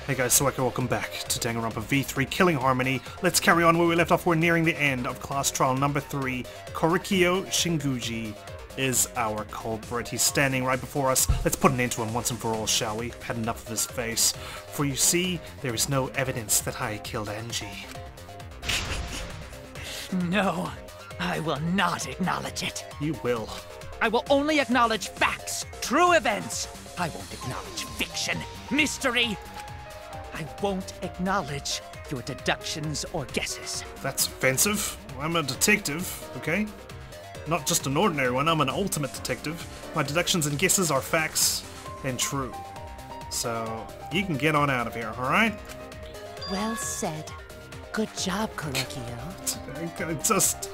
Hey guys, welcome back to Danganronpa V3 Killing Harmony. Let's carry on where we left off. We're nearing the end of class trial number 3. Korekiyo Shinguji is our culprit. He's standing right before us. Let's put an end to him once and for all, shall we? Had enough of his face. For you see, there is no evidence that I killed Angie. No, I will not acknowledge it. You will. I will only acknowledge facts, true events. I won't acknowledge fiction, mystery. I won't acknowledge your deductions or guesses. That's offensive. I'm a detective, okay? Not just an ordinary one, I'm an ultimate detective. My deductions and guesses are facts and true. So, you can get on out of here, alright? Well said. Good job, Korekiyo. I just...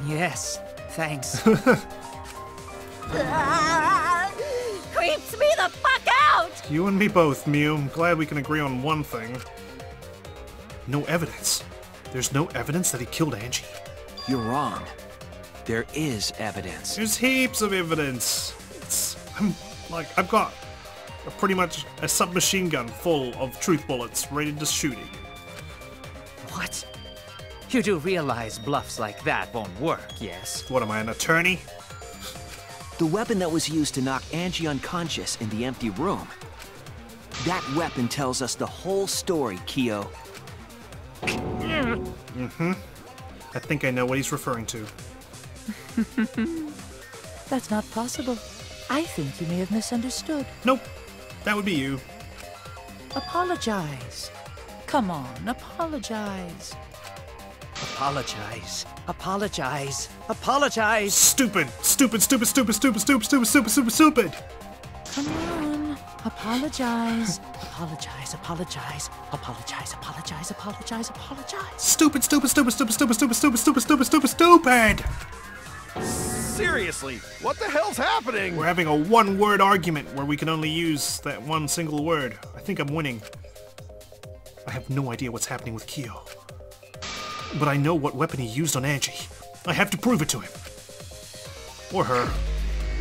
Yes, thanks. Creeps me the fuck out! You and me both, Mew. I'm glad we can agree on one thing. No evidence. There's no evidence that he killed Angie. You're wrong. There is evidence. There's heaps of evidence. I've got pretty much a submachine gun full of truth bullets ready to shoot at you. What? You do realize bluffs like that won't work, yes? What am I, an attorney? The weapon that was used to knock Angie unconscious in the empty room. That weapon tells us the whole story, Kyo. Mm-hmm. I think I know what he's referring to. That's not possible. I think you may have misunderstood. Nope. That would be you. Apologize. Come on, apologize. Apologize. Apologize. Apologize. Stupid. Stupid, stupid, stupid, stupid, stupid, stupid, stupid, stupid, stupid. Come on, apologize. Apologize. Apologize. Apologize. Apologize. Apologize. Apologize. Stupid, stupid, stupid, stupid, stupid, stupid, stupid, stupid, stupid, stupid, stupid. Seriously, what the hell's happening? We're having a one-word argument where we can only use that one single word. I think I'm winning. I have no idea what's happening with Kyo. But I know what weapon he used on Angie. I have to prove it to him. Or her.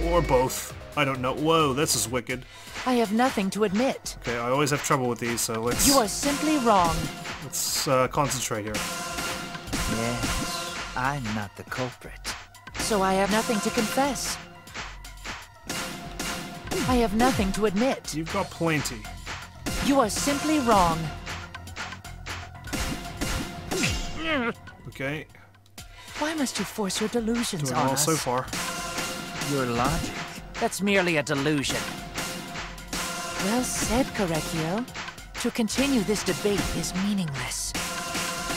Or both. I don't know. Whoa, this is wicked. I have nothing to admit. Okay, I always have trouble with these, so let's... You are simply wrong. Let's concentrate here. Yes, I'm not the culprit. So I have nothing to confess. I have nothing to admit. You've got plenty. You are simply wrong. Okay. Why must you force your delusions Doing on well us? so far. Your logic. That's merely a delusion. Well said, Korekiyo. To continue this debate is meaningless.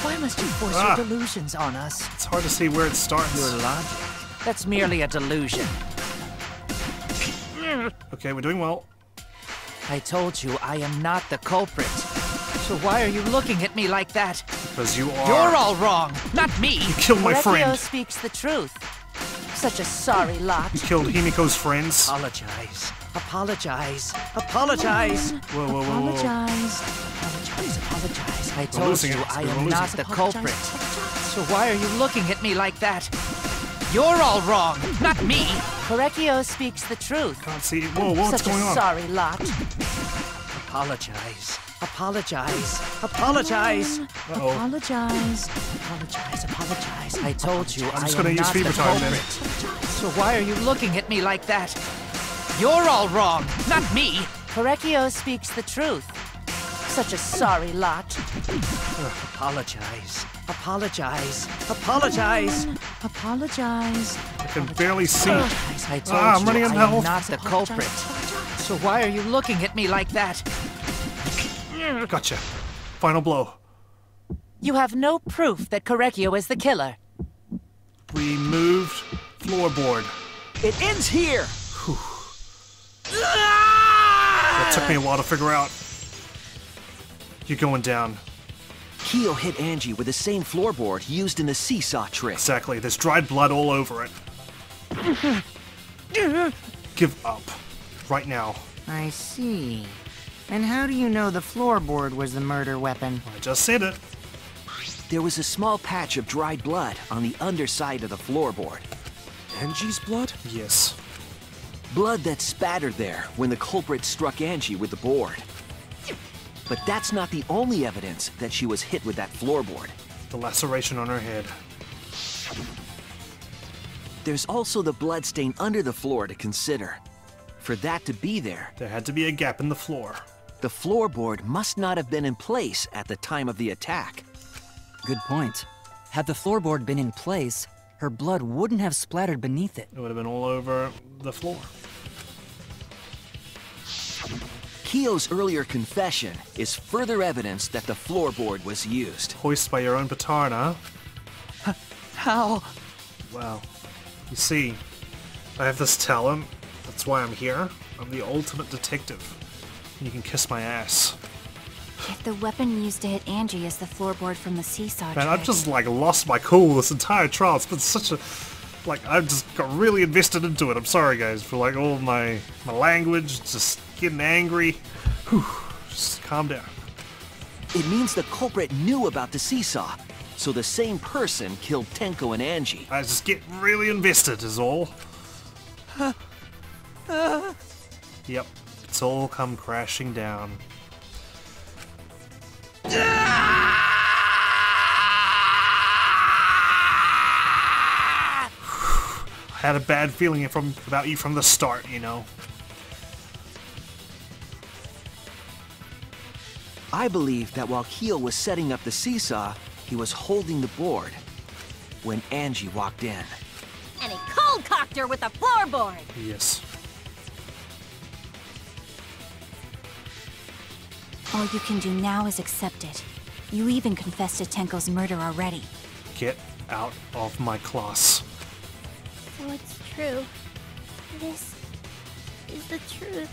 Why must you force your delusions on us? It's hard to see where it starts. Your logic. That's merely a delusion. Okay, we're doing well. I told you I am not the culprit. So why are you looking at me like that? Because you are. You're all wrong, not me. You killed my Korekiyo friend. speaks the truth. Such a sorry lot. You killed Himiko's friends. Apologize. Apologize. Apologize. Whoa, whoa, whoa, whoa. Apologize. Apologize. Apologize. I told losing you it. I We're am losing not it. the Apologize. culprit. So why are you looking at me like that? You're all wrong, not me. Korekiyo speaks the truth. Can't see. Whoa, what's Such going a on? sorry lot. Apologize. Apologize. Apologize. Uh-oh. Apologize. Apologize. Apologize. I told you I just am gonna use not the fever time then. culprit. So why are you looking at me like that? You're all wrong, not me. Korekiyo speaks the truth. Such a sorry lot. Apologize. Apologize. Apologize. Apologize. I can barely see. I told I'm you running out of I am health. not the culprit. So why are you looking at me like that? Gotcha. Final blow. You have no proof that Korekiyo is the killer. Removed floorboard. It ends here! That took me a while to figure out. You're going down. Kyo hit Angie with the same floorboard used in the seesaw trick. Exactly. There's dried blood all over it. Give up. Right now. I see. And how do you know the floorboard was the murder weapon? I just said it. There was a small patch of dried blood on the underside of the floorboard. Angie's blood? Yes. Blood that spattered there when the culprit struck Angie with the board. But that's not the only evidence that she was hit with that floorboard. The laceration on her head. There's also the bloodstain under the floor to consider. For that to be there, There had to be a gap in the floor. the floorboard must not have been in place at the time of the attack. Good point. Had the floorboard been in place, her blood wouldn't have splattered beneath it. It would have been all over the floor. Kiyo's earlier confession is further evidence that the floorboard was used. Hoist by your own petard, huh? How? Well, you see, I have this talent. That's why I'm here. I'm the ultimate detective. You can kiss my ass. If the weapon used to hit Angie is the floorboard from the seesaw Man, I've trick, just like lost my cool this entire trial. It's been such a... Like, I've just got really invested into it. I'm sorry, guys, for like all my language, just getting angry. Whew, just calm down. It means the culprit knew about the seesaw, so the same person killed Tenko and Angie. I just get really invested is all. Yep, it's all come crashing down. I had a bad feeling about you from the start, you know. I believe that while Kiyo was setting up the seesaw, he was holding the board when Angie walked in. And he cold-cocked her with a floorboard. Yes. all you can do now is accept it. You even confessed to Tenko's murder already. Get out of my class. So it's true. This is the truth.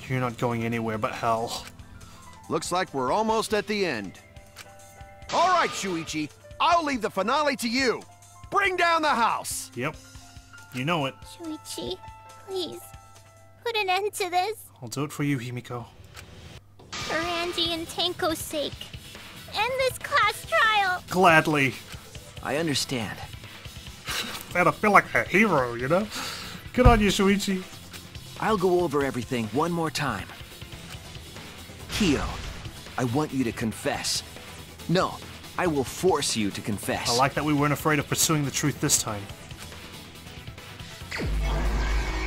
You're not going anywhere but hell. Looks like we're almost at the end. All right, Shuichi. I'll leave the finale to you. Bring down the house. Yep. You know it. Shuichi, please, put an end to this. I'll do it for you, Himiko. For Angie and Tenko's sake. End this class trial. Gladly. I understand. Man, I feel like a hero, you know? Good on you, Shuichi. I'll go over everything one more time. Kiyo, I want you to confess. No, I will force you to confess. I like that we weren't afraid of pursuing the truth this time.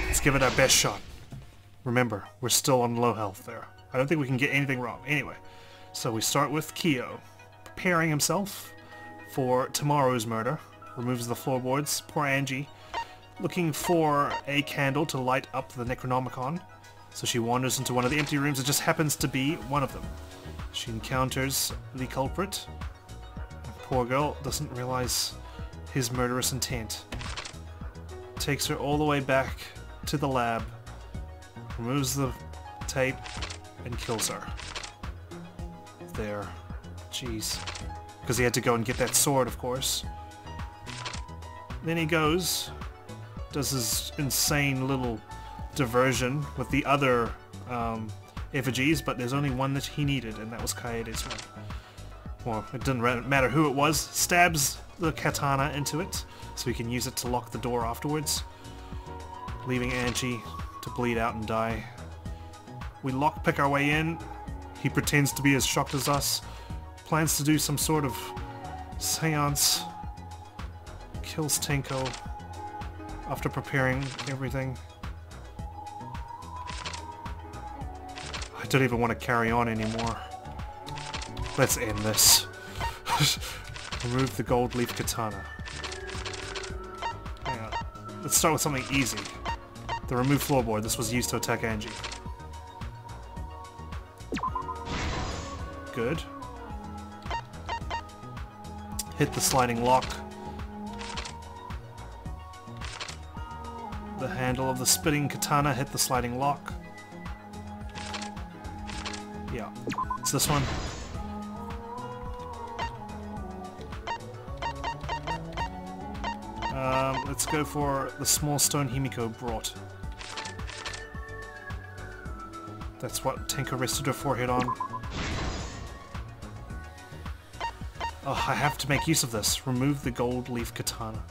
Let's give it our best shot. Remember, we're still on low health there. I don't think we can get anything wrong. Anyway, so we start with Kiyo, preparing himself for tomorrow's murder. Removes the floorboards. Poor Angie. Looking for a candle to light up the Necronomicon. So she wanders into one of the empty rooms. It just happens to be one of them. She encounters the culprit. Poor girl doesn't realize his murderous intent. Takes her all the way back to the lab. Removes the tape and kills her. There. Jeez. Because he had to go and get that sword, of course. Then he goes, does his insane little diversion with the other effigies, but there's only one that he needed, and that was Kaede's one. Well, it didn't matter who it was. Stabs the katana into it, so he can use it to lock the door afterwards, leaving Angie to bleed out and die. We lockpick our way in. He pretends to be as shocked as us. Plans to do some sort of seance. Kills Tenko after preparing everything. I don't even want to carry on anymore. Let's end this. Remove the gold leaf katana. Hang on. Let's start with something easy. The remove floorboard. This was used to attack Angie. Good. Hit the sliding lock. The handle of the spitting katana hit the sliding lock. Yeah, it's this one. Let's go for the small stone Himiko brought. That's what Tenko rested her forehead on. Oh, I have to make use of this. Remove the gold leaf katana.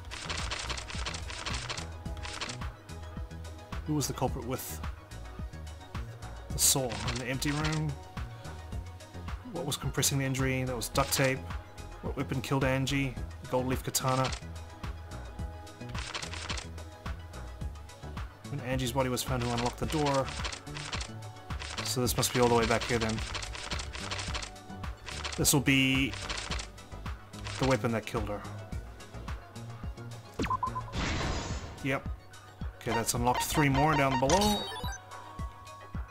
Who was the culprit with? The saw in the empty room. What was compressing the injury? That was duct tape. What weapon killed Angie? The gold leaf katana. When Angie's body was found, to unlock the door. So this must be all the way back here then. This will be the weapon that killed her. Yep. Okay, that's unlocked 3 more down below.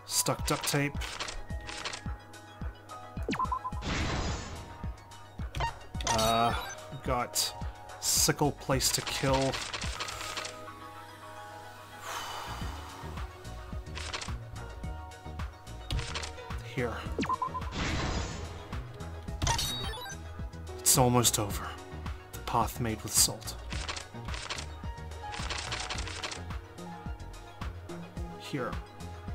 Stuck duct tape. Got sickle place to kill. Here. It's almost over. The path made with salt. Here.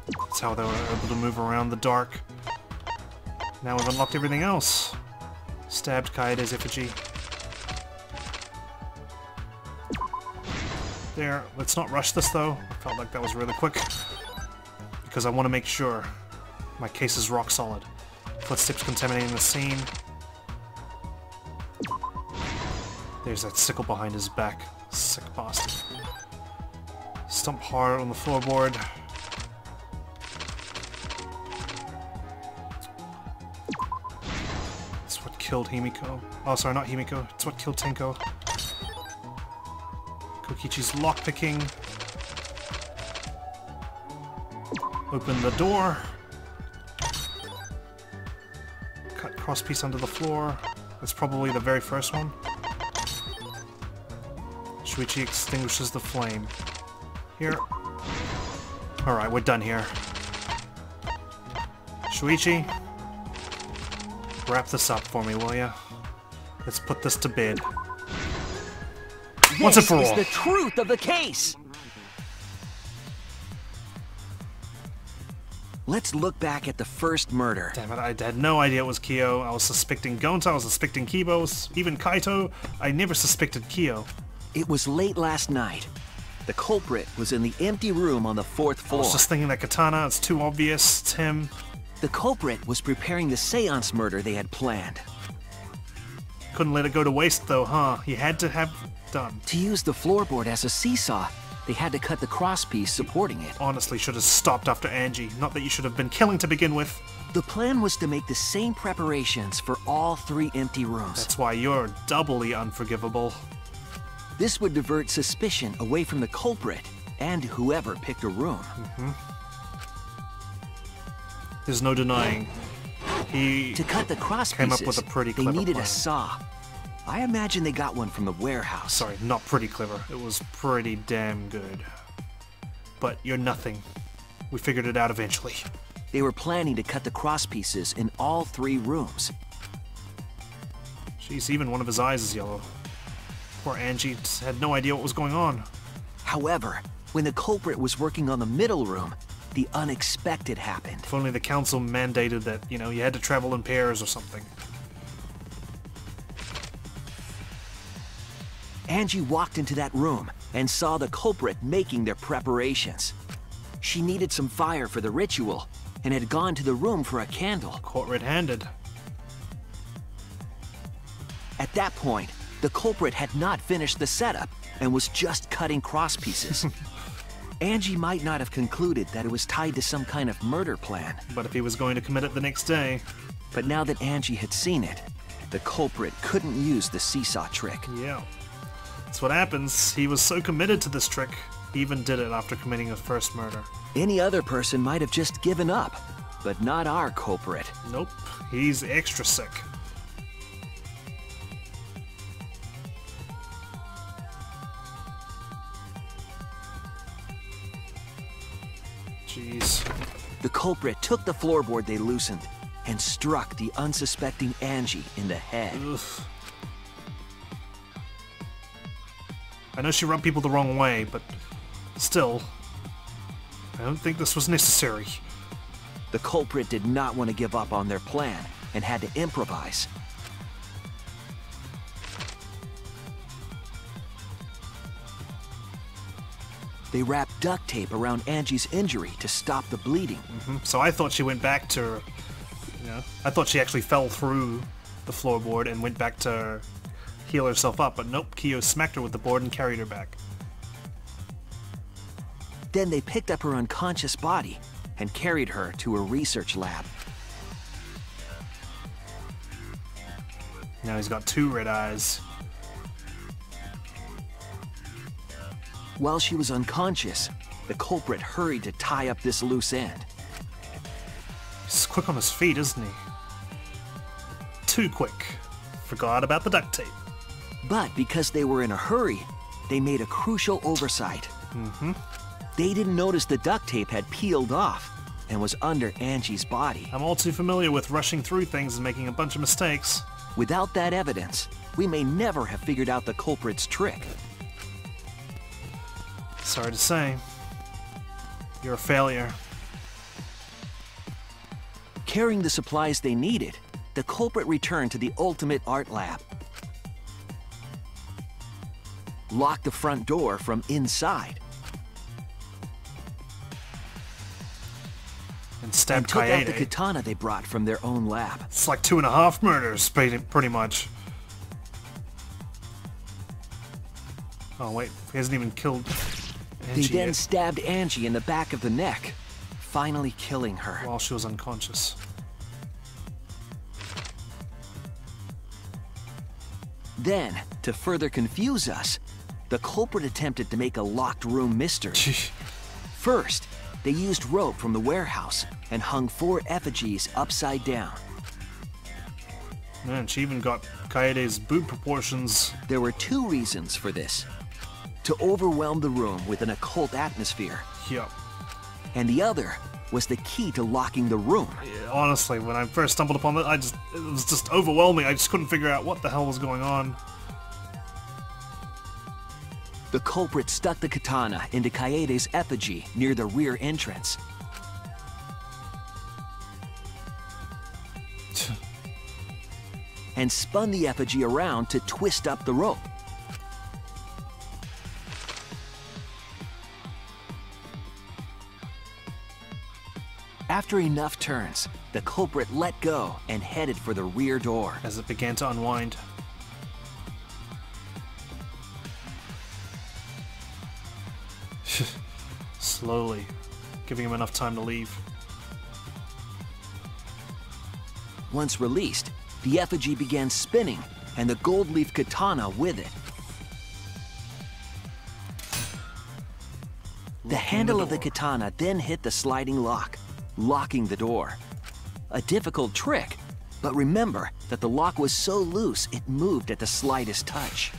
That's how they were able to move around the dark. Now we've unlocked everything else. Stabbed Kaito's effigy. There. Let's not rush this though. I felt like that was really quick. Because I want to make sure my case is rock solid. Footsteps contaminating the scene. There's that sickle behind his back. Sick bastard. Stomp hard on the floorboard. It's what killed Himiko. Oh, sorry, not Himiko. It's what killed Tenko. Kokichi's lockpicking. Open the door. Cut crosspiece under the floor. That's probably the very first one. Shuichi extinguishes the flame. Here. Alright, we're done here. Shuichi, wrap this up for me, will ya? Let's put this to bed. Once and for all. This is the truth of the case! Let's look back at the first murder. Damn it, I had no idea it was Kyo. I was suspecting Gonta, I was suspecting Kibo, even Kaito. I never suspected Kyo. It was late last night. The culprit was in the empty room on the 4th floor. I was just thinking that katana, it's too obvious. It's him. The culprit was preparing the seance murder they had planned. Couldn't let it go to waste though, huh? He had to have done. To use the floorboard as a seesaw, they had to cut the crosspiece supporting it. Honestly, should have stopped after Angie. Not that you should have been killing to begin with. The plan was to make the same preparations for all 3 empty rooms. That's why you're doubly unforgivable. This would divert suspicion away from the culprit and whoever picked a room. There's no denying. He to cut the crosspieces, came up with a pretty clever they needed plan. a saw. I imagine they got one from the warehouse. Sorry, not pretty clever. It was pretty damn good. But you're nothing. We figured it out eventually. They were planning to cut the crosspieces in all 3 rooms. Jeez, even one of his eyes is yellow. Poor Angie had no idea what was going on. However, when the culprit was working on the middle room, the unexpected happened. If only the council mandated that, you know, you had to travel in pairs or something. Angie walked into that room and saw the culprit making their preparations. She needed some fire for the ritual and had gone to the room for a candle. Caught red-handed. At that point, the culprit had not finished the setup and was just cutting crosspieces. Angie might not have concluded that it was tied to some kind of murder plan. But if he was going to commit it the next day... But now that Angie had seen it, the culprit couldn't use the seesaw trick. Yeah. That's what happens. He was so committed to this trick, he even did it after committing a first murder. Any other person might have just given up, but not our culprit. Nope. He's extra sick. Jeez. The culprit took the floorboard they loosened and struck the unsuspecting Angie in the head. Ugh. I know she rubbed people the wrong way, but still, I don't think this was necessary. The culprit did not want to give up on their plan and had to improvise. They wrapped duct tape around Angie's injury to stop the bleeding. So I thought she went back to, I thought she actually fell through the floorboard and went back to heal herself up, but nope, Kiyo smacked her with the board and carried her back. Then they picked up her unconscious body and carried her to a research lab. Now he's got 2 red eyes. While she was unconscious, the culprit hurried to tie up this loose end. He's quick on his feet, isn't he? Too quick. Forgot about the duct tape. But because they were in a hurry, they made a crucial oversight. They didn't notice the duct tape had peeled off and was under Angie's body. I'm all too familiar with rushing through things and making a bunch of mistakes. Without that evidence, we may never have figured out the culprit's trick. Sorry to say. You're a failure. Carrying the supplies they needed, the culprit returned to the ultimate art lab. Locked the front door from inside. And stabbed And took out the Kaede. katana they brought from their own lab. It's like 2.5 murders, pretty much. Oh wait, he hasn't even killed They Angie then yet, stabbed Angie in the back of the neck, finally killing her. while she was unconscious. Then, to further confuse us, the culprit attempted to make a locked room mystery. First, they used rope from the warehouse and hung 4 effigies upside down. Man, she even got Kaede's boob proportions. There were 2 reasons for this. To overwhelm the room with an occult atmosphere, Yup. and the other was the key to locking the room. Yeah, honestly, when I first stumbled upon it, it was just overwhelming. I just couldn't figure out what the hell was going on. The culprit stuck the katana into Kaede's effigy near the rear entrance. And spun the effigy around to twist up the rope. After enough turns, the culprit let go and headed for the rear door. As it began to unwind. Slowly, giving him enough time to leave. Once released, the effigy began spinning, and the gold leaf katana with it. The handle of the katana then hit the sliding lock, locking the door. A difficult trick, but remember that the lock was so loose it moved at the slightest touch.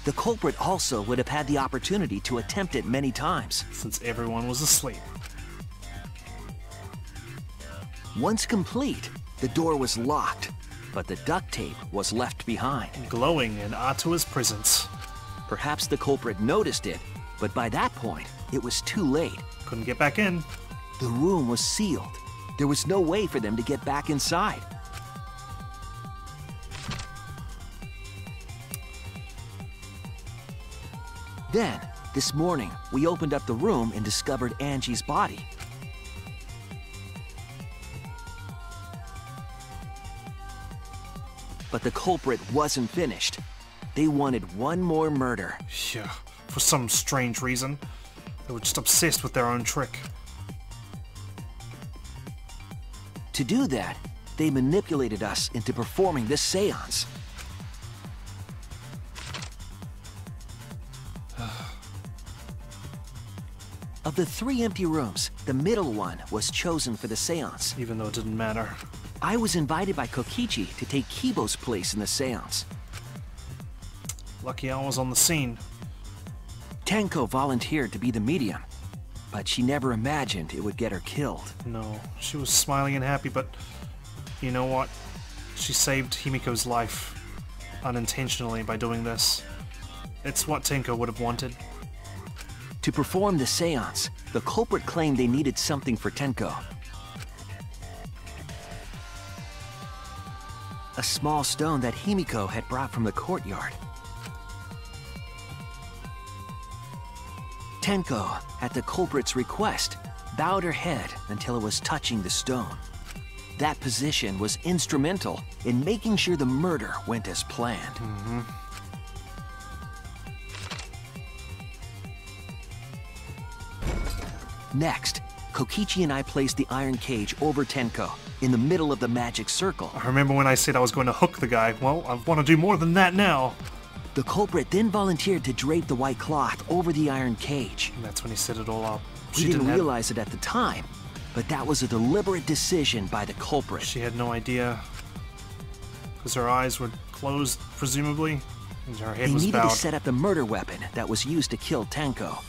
The culprit also would have had the opportunity to attempt it many times. Since everyone was asleep. Once complete, the door was locked, but the duct tape was left behind. Glowing in Atua's presence. Perhaps the culprit noticed it, but by that point, it was too late. Couldn't get back in. The room was sealed. There was no way for them to get back inside. Then, this morning, we opened up the room and discovered Angie's body. But the culprit wasn't finished. They wanted one more murder. Yeah, for some strange reason. They were just obsessed with their own trick. To do that, they manipulated us into performing this seance. Of the 3 empty rooms, the middle one was chosen for the seance. Even though it didn't matter. I was invited by Kokichi to take Kibo's place in the seance. Lucky I was on the scene. Tenko volunteered to be the medium, but she never imagined it would get her killed. No, she was smiling and happy, but you know what? She saved Himiko's life unintentionally by doing this. It's what Tenko would have wanted. To perform the seance, the culprit claimed they needed something for Tenko. A small stone that Himiko had brought from the courtyard. Tenko, at the culprit's request, bowed her head until it was touching the stone. That position was instrumental in making sure the murder went as planned. Next, Kokichi and I placed the iron cage over Tenko, in the middle of the magic circle. I remember when I said I was going to hook the guy. Well, I want to do more than that now. The culprit then volunteered to drape the white cloth over the iron cage. And that's when he set it all up. We didn't realize it at the time, but that was a deliberate decision by the culprit. She had no idea. Because her eyes were closed, presumably, and her head was bowed. They needed to set up the murder weapon that was used to kill Tenko.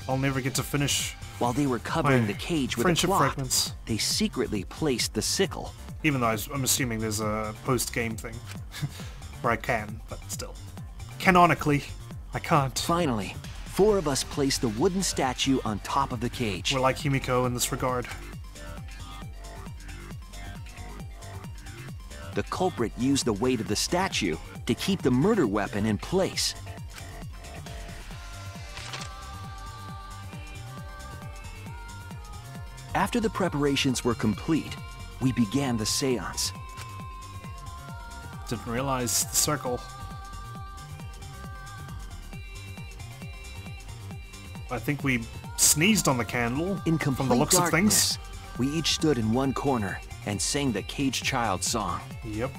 I'll never get to finish. While they were covering the cage with a friendship cloth, fragments. they secretly placed the sickle. Even though I'm assuming there's a post-game thing. Where I can, but still. Canonically, I can't. Finally, 4 of us placed the wooden statue on top of the cage. We're like Himiko in this regard. The culprit used the weight of the statue to keep the murder weapon in place. After the preparations were complete, we began the seance. Didn't realize the circle. I think we sneezed on the candle. In complete from the looks darkness, of things. We each stood in one corner and sang the Caged Child song. Yep.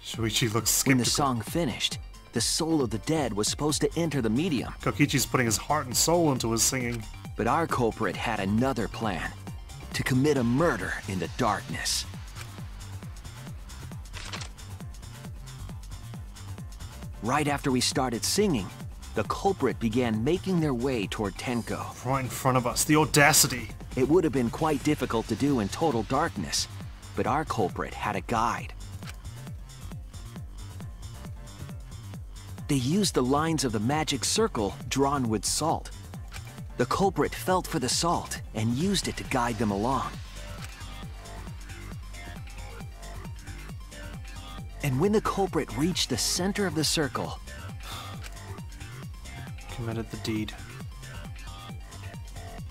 Shuichi looks skeptical. When the song finished, the soul of the dead was supposed to enter the medium. Kokichi's putting his heart and soul into his singing. But our culprit had another plan, to commit a murder in the darkness. Right after we started singing, the culprit began making their way toward Tenko. Right in front of us, the audacity. It would have been quite difficult to do in total darkness, but our culprit had a guide. They used the lines of the magic circle drawn with salt. The culprit felt for the salt and used it to guide them along. And when the culprit reached the center of the circle, committed the deed.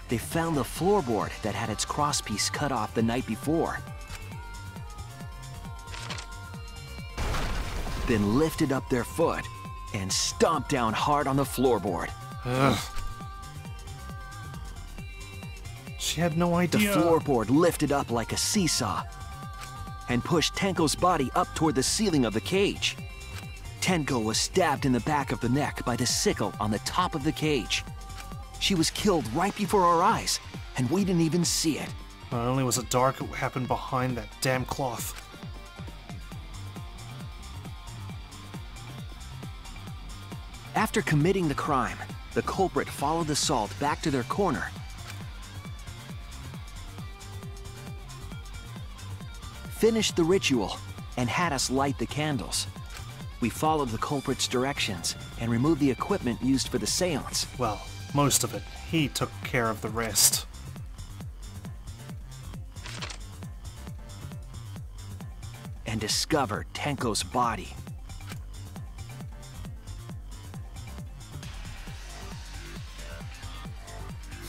They found the floorboard that had its crosspiece cut off the night before. Then lifted up their foot and stomped down hard on the floorboard. Ugh. She had no idea. The floorboard lifted up like a seesaw and pushed Tenko's body up toward the ceiling of the cage. Tenko was stabbed in the back of the neck by the sickle on the top of the cage. She was killed right before our eyes, and we didn't even see it. Not only was it dark, it happened behind that damn cloth. After committing the crime, the culprit followed the salt back to their corner. Finished the ritual and had us light the candles. We followed the culprit's directions and removed the equipment used for the seance. Well, most of it. He took care of the rest. And discovered Tenko's body.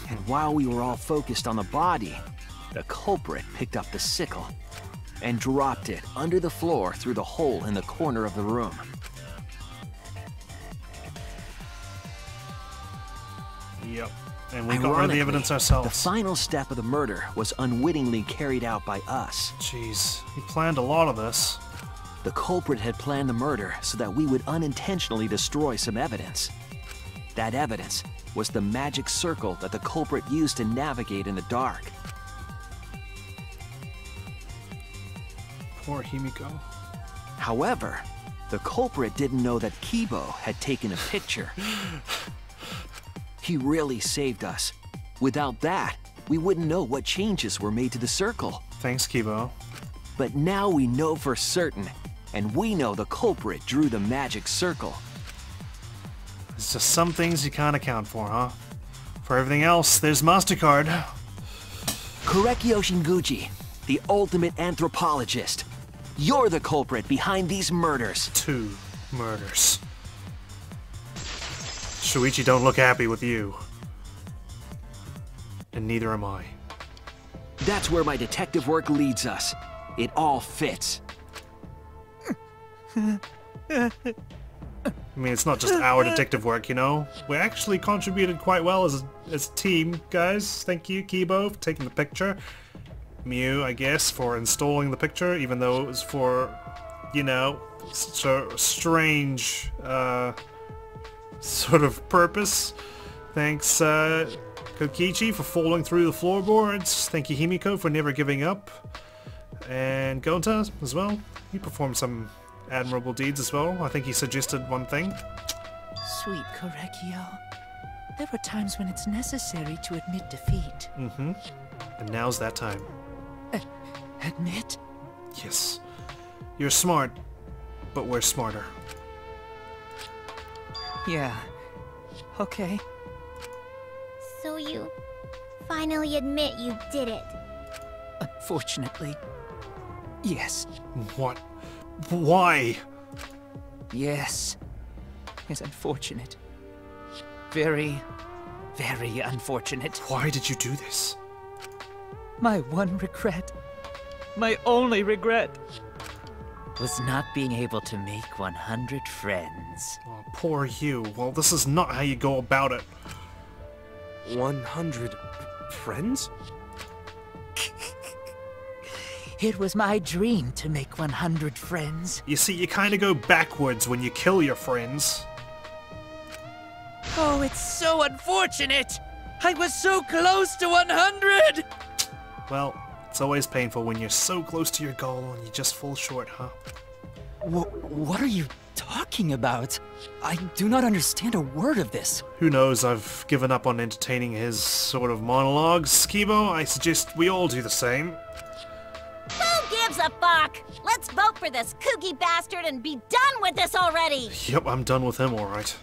And while we were all focused on the body, the culprit picked up the sickle and dropped it under the floor through the hole in the corner of the room. Yep. And we got rid of the evidence ourselves. The final step of the murder was unwittingly carried out by us. Jeez, he planned a lot of this. The culprit had planned the murder so that we would unintentionally destroy some evidence. That evidence was the magic circle that the culprit used to navigate in the dark. Poor Himiko. However, the culprit didn't know that Kibo had taken a picture. He really saved us. Without that, we wouldn't know what changes were made to the circle. Thanks, Kibo. But now we know for certain, and we know the culprit drew the magic circle. There's just some things you can't account for, huh? For everything else, there's MasterCard. Korekiyo Shinguji, the ultimate anthropologist. You're the culprit behind these murders. 2 murders. Shuichi don't look happy with you. And neither am I. That's where my detective work leads us. It all fits. I mean, it's not just our detective work, you know? We actually contributed quite well as a team, guys. Thank you, Kibo, for taking the picture. Mew, I guess, for installing the picture, even though it was for, you know, such a strange, sort of purpose. Thanks, Kokichi, for falling through the floorboards. Thank you, Himiko, for never giving up. And Gonta, as well. He performed some admirable deeds as well. I think he suggested one thing. Sweet Korekiyo. There are times when it's necessary to admit defeat. Mm-hmm. And now's that time. Admit? Yes. You're smart, but we're smarter. Yeah. Okay. So you finally admit you did it. Unfortunately. Yes. What? Why? Yes. It's unfortunate. Very, very unfortunate. Why did you do this? My one regret, my only regret, was not being able to make 100 friends. Oh, poor you. Well, this is not how you go about it. 100 friends? It was my dream to make 100 friends. You see, you kind of go backwards when you kill your friends. Oh, it's so unfortunate! I was so close to 100! Well, it's always painful when you're so close to your goal and you just fall short, huh? What are you talking about? I do not understand a word of this. Who knows, I've given up on entertaining his sort of monologues. Kibo, I suggest we all do the same. Who gives a fuck? Let's vote for this kooky bastard and be done with this already! Yep, I'm done with him, alright.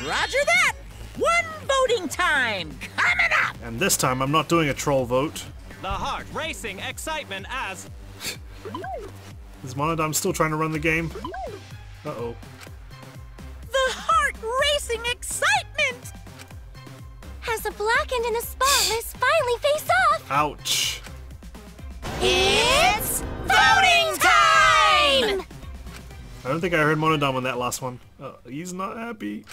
Roger that! One voting time coming up! And this time I'm not doing a troll vote. The heart racing excitement as... Is Monodam still trying to run the game? Uh-oh. The heart racing excitement! As the blackened and the spotless finally face off! Ouch. It's voting time! I don't think I heard Monodam on that last one. He's not happy.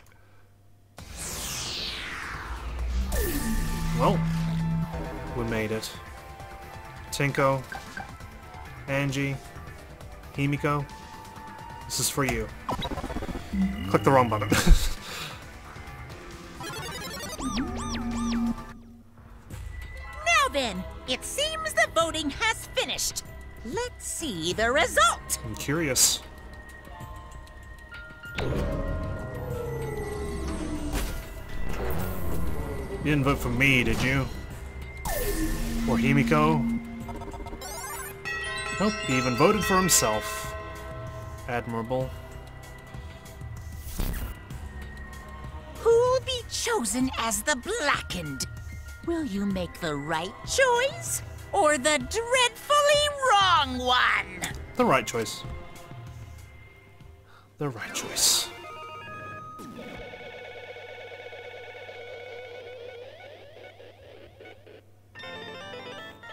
Well, we made it. Tenko, Angie, Himiko, this is for you. Click the wrong button. Now then, it seems the voting has finished. Let's see the result. I'm curious. You didn't vote for me, did you? Or Himiko? Nope, he even voted for himself. Admirable. Who'll be chosen as the blackened? Will you make the right choice or the dreadfully wrong one? The right choice. The right choice.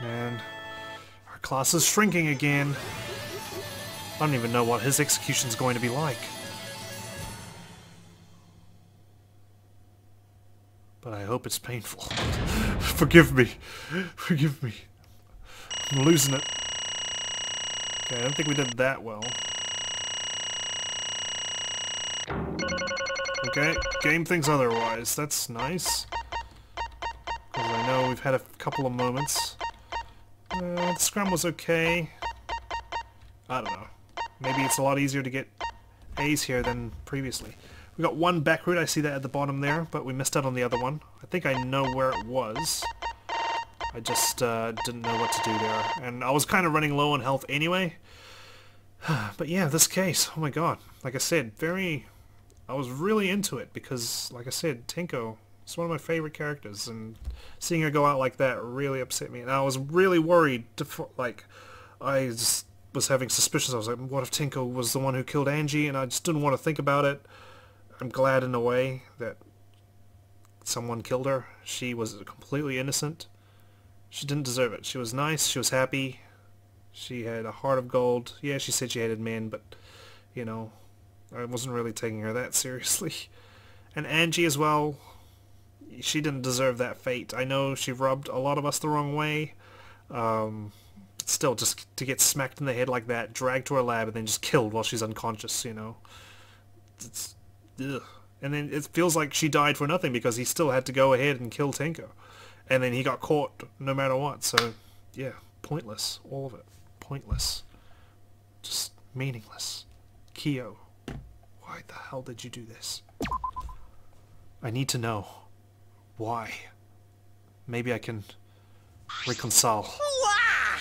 Man, our class is shrinking again. I don't even know what his execution's going to be like. But I hope it's painful. Forgive me. Forgive me. I'm losing it. Okay, I don't think we did that well. Okay, game thinks otherwise. That's nice. Because I know we've had a couple of moments. The scrum was okay. I don't know. Maybe it's a lot easier to get A's here than previously. We got one back route, I see that at the bottom there, but we missed out on the other one. I think I know where it was. I just didn't know what to do there. And I was kind of running low on health anyway. But yeah, this case, oh my god. Like I said, I was really into it because, like I said, Tenko She's one of my favorite characters, and seeing her go out like that really upset me. And I was really worried, I just was having suspicions. I was like, what if Tenko was the one who killed Angie? And I just didn't want to think about it. I'm glad in a way that someone killed her. She was completely innocent. She didn't deserve it. She was nice. She was happy. She had a heart of gold. Yeah, she said she hated men, but, you know, I wasn't really taking her that seriously. And Angie as well, she didn't deserve that fate. I know she rubbed a lot of us the wrong way. Still, just to get smacked in the head like that, dragged to her lab, and then just killed while she's unconscious, you know. It's... ugh. And then it feels like she died for nothing because he still had to go ahead and kill Tenko. And then he got caught no matter what. So, yeah, pointless. All of it. Pointless. Just meaningless. Kyo, why the hell did you do this? I need to know. Why? Maybe I can reconcile.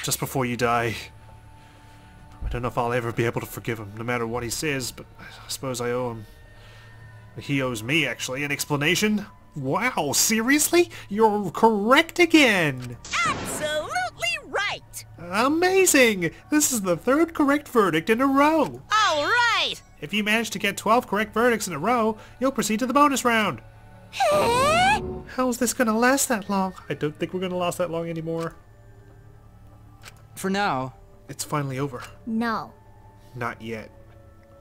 Just before you die. I don't know if I'll ever be able to forgive him, no matter what he says, but I suppose I owe him. He owes me, actually, an explanation. Wow, seriously? You're correct again! Absolutely right! Amazing! This is the 3rd correct verdict in a row! All right! If you manage to get 12 correct verdicts in a row, you'll proceed to the bonus round. How's this gonna last that long? I don't think we're gonna last that long anymore. For now. It's finally over. No. Not yet.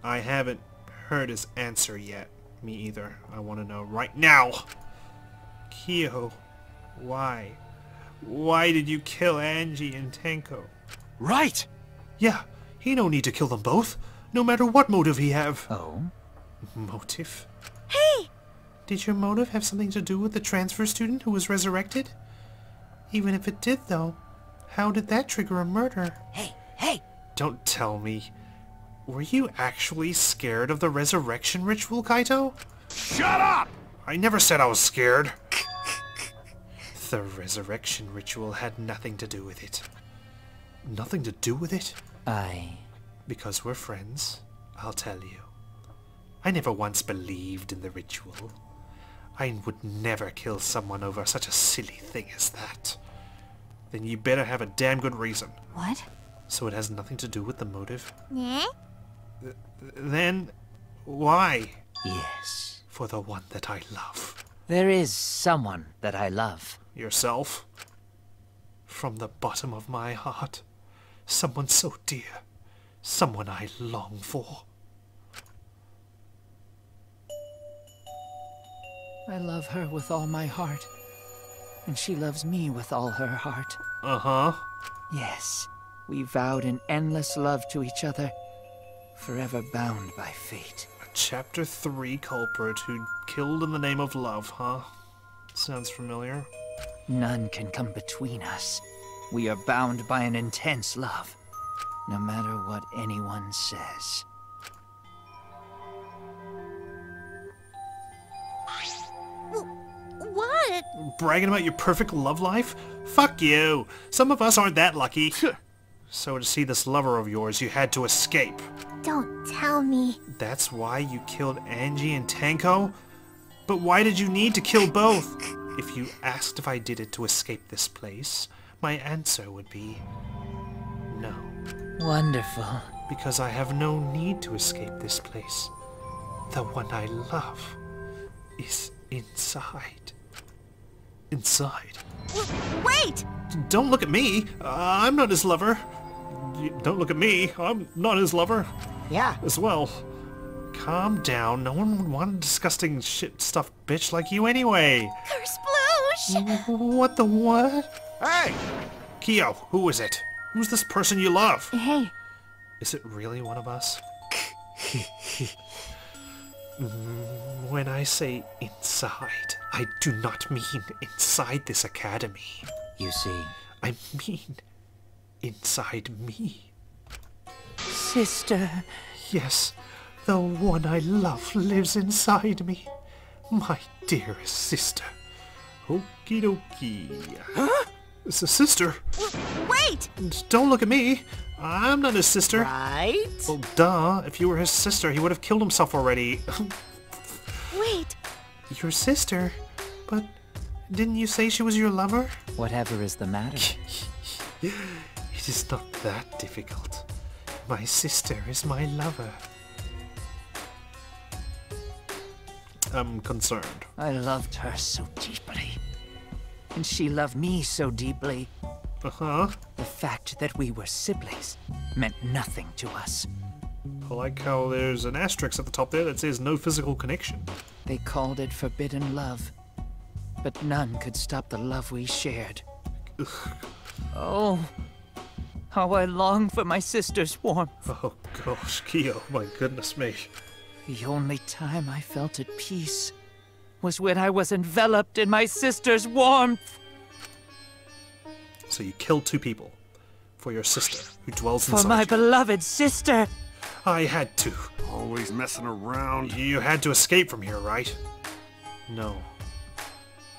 I haven't heard his answer yet. Me either. I want to know right now. Kyo, why? Why did you kill Angie and Tenko? Right! Yeah, he no need to kill them both, no matter what motive he have. Oh? Motive? Hey! Did your motive have something to do with the transfer student who was resurrected? Even if it did, though, how did that trigger a murder? Hey! Don't tell me. Were you actually scared of the resurrection ritual, Kaito? Shut up! I never said I was scared. The resurrection ritual had nothing to do with it. Nothing to do with it? Because we're friends, I'll tell you. I never once believed in the ritual. I would never kill someone over such a silly thing as that. Then you better have a damn good reason. What? So it has nothing to do with the motive? Yeah? Then, why? Yes. For the one that I love. There is someone that I love. Yourself? From the bottom of my heart. Someone so dear. Someone I long for. I love her with all my heart. And she loves me with all her heart. Uh-huh. Yes, we vowed an endless love to each other. Forever bound by fate. A Chapter 3 culprit who killed in the name of love, huh? Sounds familiar. None can come between us. We are bound by an intense love, no matter what anyone says. What? Bragging about your perfect love life? Fuck you! Some of us aren't that lucky. So to see this lover of yours, you had to escape. Don't tell me. That's why you killed Angie and Tenko? But why did you need to kill both? If you asked if I did it to escape this place, my answer would be no. Wonderful. Because I have no need to escape this place. The one I love is inside. Inside. Wait! Don't look at me. I'm not his lover. Don't look at me. I'm not his lover. Yeah. As well. Calm down. No one would want a disgusting shit stuffed bitch like you anyway. Kersploosh! What the what? Hey! Kyo, who is it? Who's this person you love? Hey. Is it really one of us? When I say inside, I do not mean inside this academy. You see, I mean inside me. sister. Yes, the one I love lives inside me. My dearest sister. Okie dokie. Huh? It's a sister. Wait! Don't look at me. I'm not his sister. Right? Well, duh. If you were his sister, he would have killed himself already. Wait. Your sister? But didn't you say she was your lover? Whatever is the matter? It is not that difficult. My sister is my lover. I'm concerned. I loved her so deeply. And she loved me so deeply. Uh-huh. The fact that we were siblings meant nothing to us. I like how there's an asterisk at the top there that says no physical connection. They called it forbidden love. But none could stop the love we shared. Ugh. Oh, how I long for my sister's warmth. Oh gosh, Kyo, my goodness me. The only time I felt at peace was when I was enveloped in my sister's warmth. So you killed 2 people for your sister who dwells inside For my you. beloved sister. I had to. Always messing around. You had to escape from here, right? No.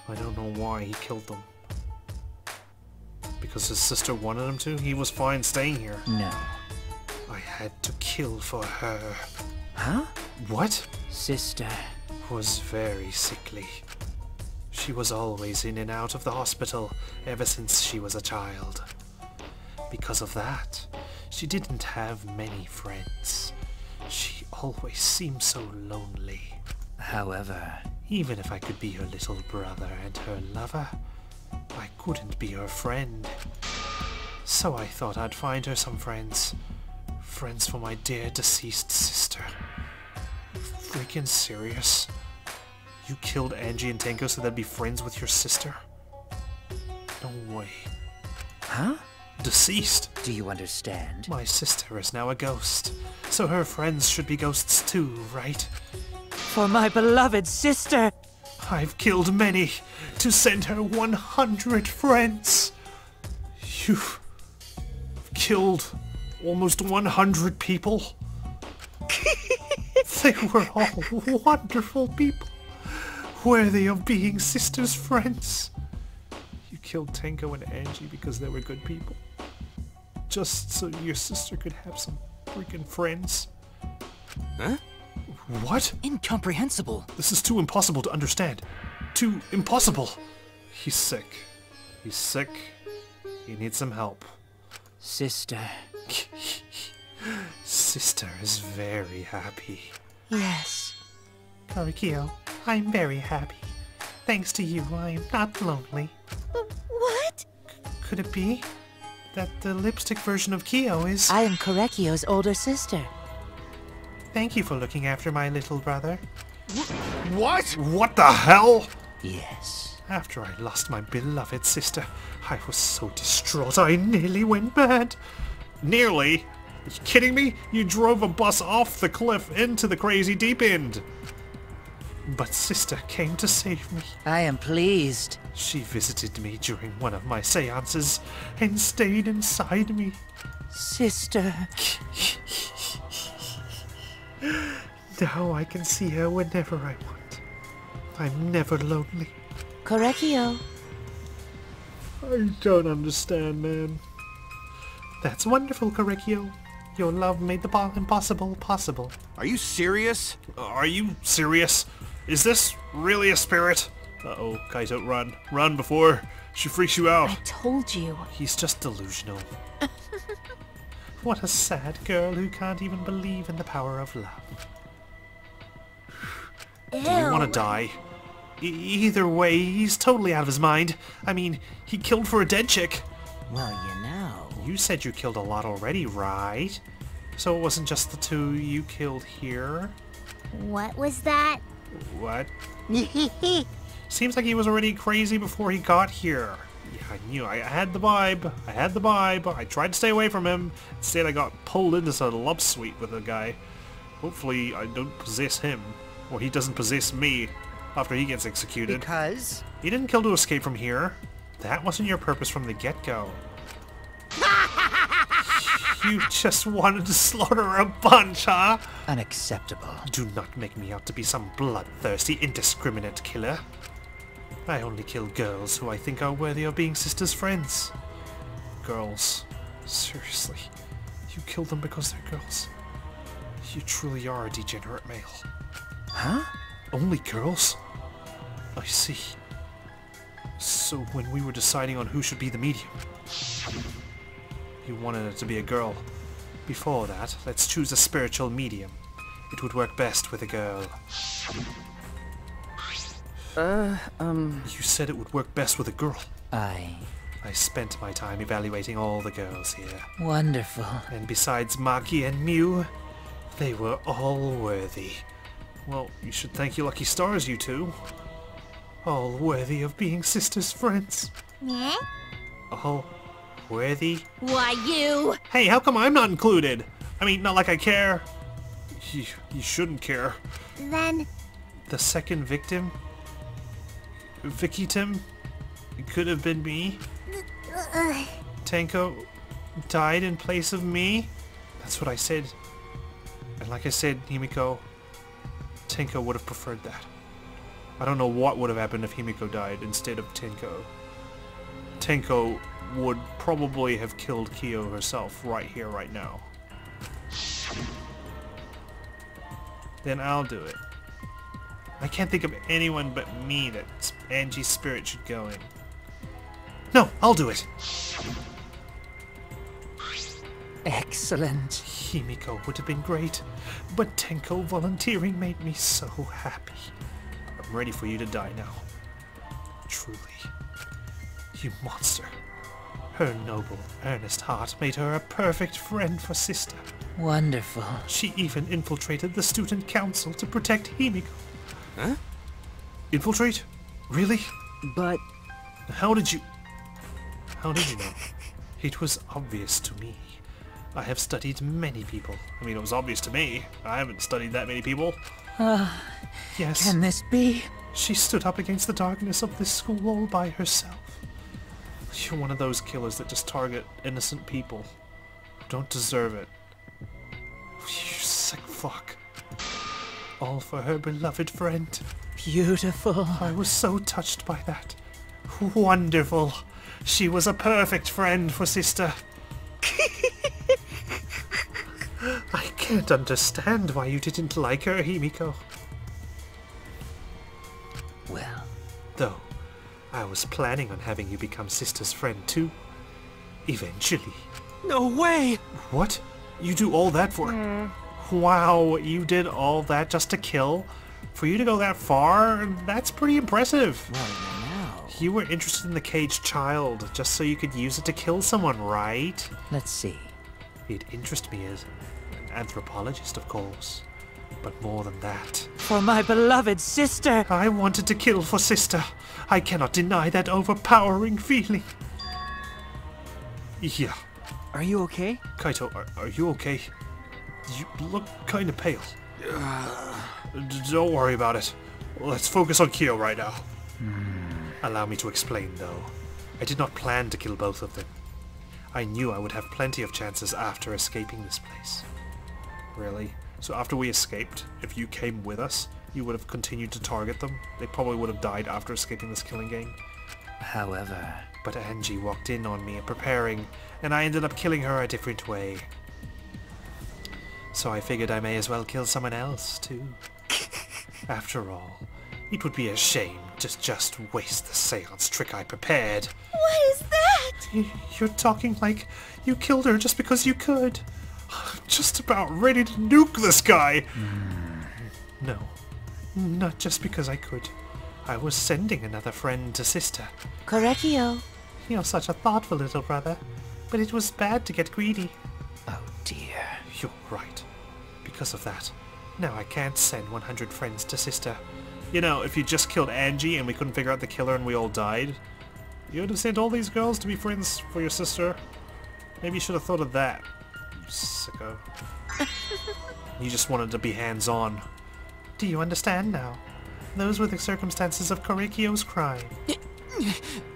I don't know why he killed them. Because his sister wanted him to? He was fine staying here. No. I had to kill for her. Huh? What? Sister Was very sickly. She was always in and out of the hospital ever since she was a child. Because of that, she didn't have many friends. She always seemed so lonely. However, Even if I could be her little brother and her lover, I couldn't be her friend. So I thought I'd find her some friends. Friends for my dear deceased sister. Freaking serious? You killed Angie and Tenko so they'd be friends with your sister? No way. Huh? Deceased? Do you understand? My sister is now a ghost, so her friends should be ghosts too, right? For my beloved sister! I've killed many to send her 100 friends. You've killed almost 100 people. They were all wonderful people, worthy of being sisters' friends. You killed Tenko and Angie because they were good people, just so your sister could have some freaking friends. Huh? What? Incomprehensible. This is too impossible to understand. Too impossible. He's sick. He's sick. He needs some help. Sister. Sister is very happy. Yes. Korekiyo, I'm very happy. Thanks to you, I'm not lonely. What? Could it be that the lipstick version of Kyo is... I am Korekiyo's older sister. Thank you for looking after my little brother. What? What the hell? Yes. After I lost my beloved sister, I was so distraught I nearly went mad. Nearly? Are you kidding me? You drove a bus off the cliff into the crazy deep end. But sister came to save me. I am pleased. She visited me during one of my seances and stayed inside me. Sister. Now I can see her whenever I want. I'm never lonely. Korekiyo. I don't understand, man. That's wonderful, Korekiyo. Your love made the impossible possible. Are you serious? Are you serious? Is this really a spirit? Uh-oh, Kaito, run. Run before she freaks you out. I told you. He's just delusional. What a sad girl who can't even believe in the power of love. Do you want to die? Either way, he's totally out of his mind. I mean, he killed for a dead chick. Well, you know. You said you killed a lot already, right? So it wasn't just the 2 you killed here? What was that? What? Seems like he was already crazy before he got here. Yeah, I knew. I had the vibe. I had the vibe. I tried to stay away from him. Instead, I got pulled into some love suite with a guy. Hopefully, I don't possess him. Or he doesn't possess me after he gets executed. Because? You didn't kill to escape from here. That wasn't your purpose from the get-go. You just wanted to slaughter a bunch, huh? Unacceptable. Do not make me out to be some bloodthirsty, indiscriminate killer. I only kill girls who I think are worthy of being sisters' friends. Girls. Seriously. You kill them because they're girls. You truly are a degenerate male. Huh? Only girls? I see. So when we were deciding on who should be the medium, you wanted it to be a girl. Before that, let's choose a spiritual medium. It would work best with a girl. You said it would work best with a girl. I spent my time evaluating all the girls here. Wonderful. And besides Maki and Mew, they were all worthy. Well, you should thank your lucky stars, you two. All worthy of being sisters' friends. Yeah? All worthy? Why, you? Hey, how come I'm not included? I mean, not like I care. You shouldn't care. Then... The second victim? Vicky-Tim? It could have been me. Tenko died in place of me? That's what I said. And like I said, Himiko, Tenko would have preferred that. I don't know what would have happened if Himiko died instead of Tenko. Tenko would probably have killed Kyo herself right here, right now. Then I'll do it. I can't think of anyone but me that Angie's spirit should go in. No, I'll do it! Excellent. Himiko would have been great, but Tenko volunteering made me so happy. I'm ready for you to die now. Truly. You monster. Her noble, earnest heart made her a perfect friend for Sister. Wonderful. She even infiltrated the student council to protect Himiko. Huh? Infiltrate? Really? But... How did you know? It was obvious to me. I have studied many people. I mean, it was obvious to me. I haven't studied that many people. Yes. Can this be? She stood up against the darkness of this school all by herself. You're one of those killers that just target innocent people who don't deserve it. You sick fuck. All for her beloved friend. Beautiful. I was so touched by that. Wonderful. She was a perfect friend for Sister. I can't understand why you didn't like her, Himiko. Well. Though, I was planning on having you become Sister's friend too. Eventually. No way! What? You do all that for... Wow, you did all that just to kill? For you to go that far, that's pretty impressive. Well, now... You were interested in the caged child, just so you could use it to kill someone, right? Let's see. It interests me as an anthropologist, of course. But more than that. For my beloved sister! I wanted to kill for Sister. I cannot deny that overpowering feeling. Yeah. Are you okay? Kaito, are you okay? You look kind of pale. Don't worry about it. Let's focus on Kyo right now. Allow me to explain, though. I did not plan to kill both of them. I knew I would have plenty of chances after escaping this place. Really? So after we escaped, if you came with us, you would have continued to target them? They probably would have died after escaping this killing game. However... But Angie walked in on me preparing, and I ended up killing her a different way. So I figured I may as well kill someone else, too. After all, it would be a shame to just waste the seance trick I prepared. What is that? You're talking like you killed her just because you could. Just about ready to nuke this guy. No, not just because I could. I was sending another friend to Sister. Korekiyo. You're such a thoughtful little brother, but it was bad to get greedy. Oh dear. You're right. Because of that, now I can't send 100 friends to Sister. You know, if you just killed Angie and we couldn't figure out the killer and we all died, you would have sent all these girls to be friends for your sister. Maybe you should have thought of that, you sicko. You just wanted to be hands-on. Do you understand now? Those were the circumstances of Korekiyo's crime.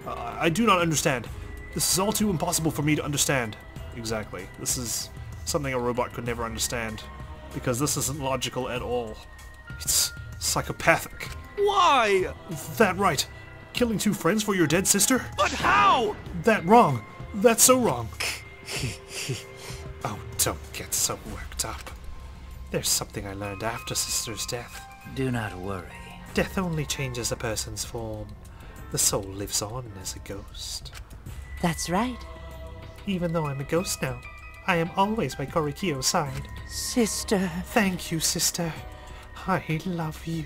I do not understand. This is all too impossible for me to understand. Exactly. This is something a robot could never understand. Because this isn't logical at all. It's psychopathic. Why? That right. Killing two friends for your dead sister? But how? That wrong. That's so wrong. Oh, don't get so worked up. There's something I learned after Sister's death. Do not worry. Death only changes a person's form. The soul lives on as a ghost. That's right. Even though I'm a ghost now, I am always by Korekiyo's side. Sister. Thank you, sister. I love you.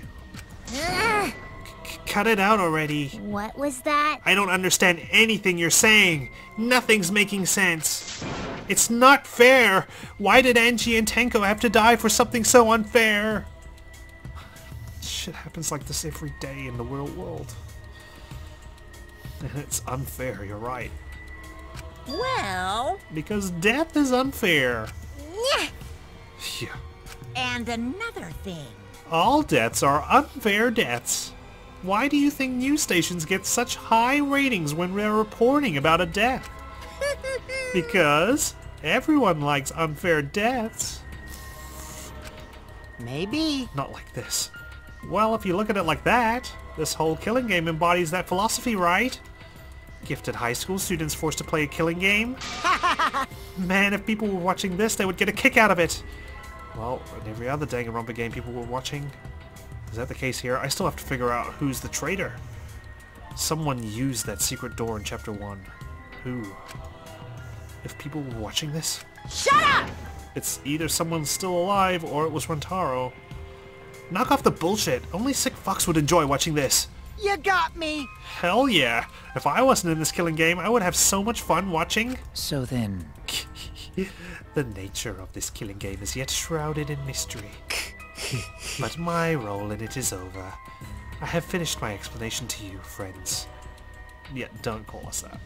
Cut it out already. What was that? I don't understand anything you're saying. Nothing's making sense. It's not fair. Why did Angie and Tenko have to die for something so unfair? Shit happens like this every day in the real world. And it's unfair, you're right. Well... Because death is unfair. Yeah. Yeah. And another thing. All deaths are unfair deaths. Why do you think news stations get such high ratings when they're reporting about a death? Because everyone likes unfair deaths. Maybe. Not like this. Well, if you look at it like that, this whole killing game embodies that philosophy, right? Gifted high school students forced to play a killing game? Man, if people were watching this, they would get a kick out of it. Well, in every other Danganronpa game people were watching. Is that the case here? I still have to figure out who's the traitor. Someone used that secret door in Chapter 1. Who? If people were watching this? Shut up! It's either someone's still alive or it was Rentaro. Knock off the bullshit. Only sick fucks would enjoy watching this. You got me! Hell yeah. If I wasn't in this killing game, I would have so much fun watching. So then... The nature of this killing game is yet shrouded in mystery. But my role in it is over. I have finished my explanation to you, friends. Yeah, don't call us that.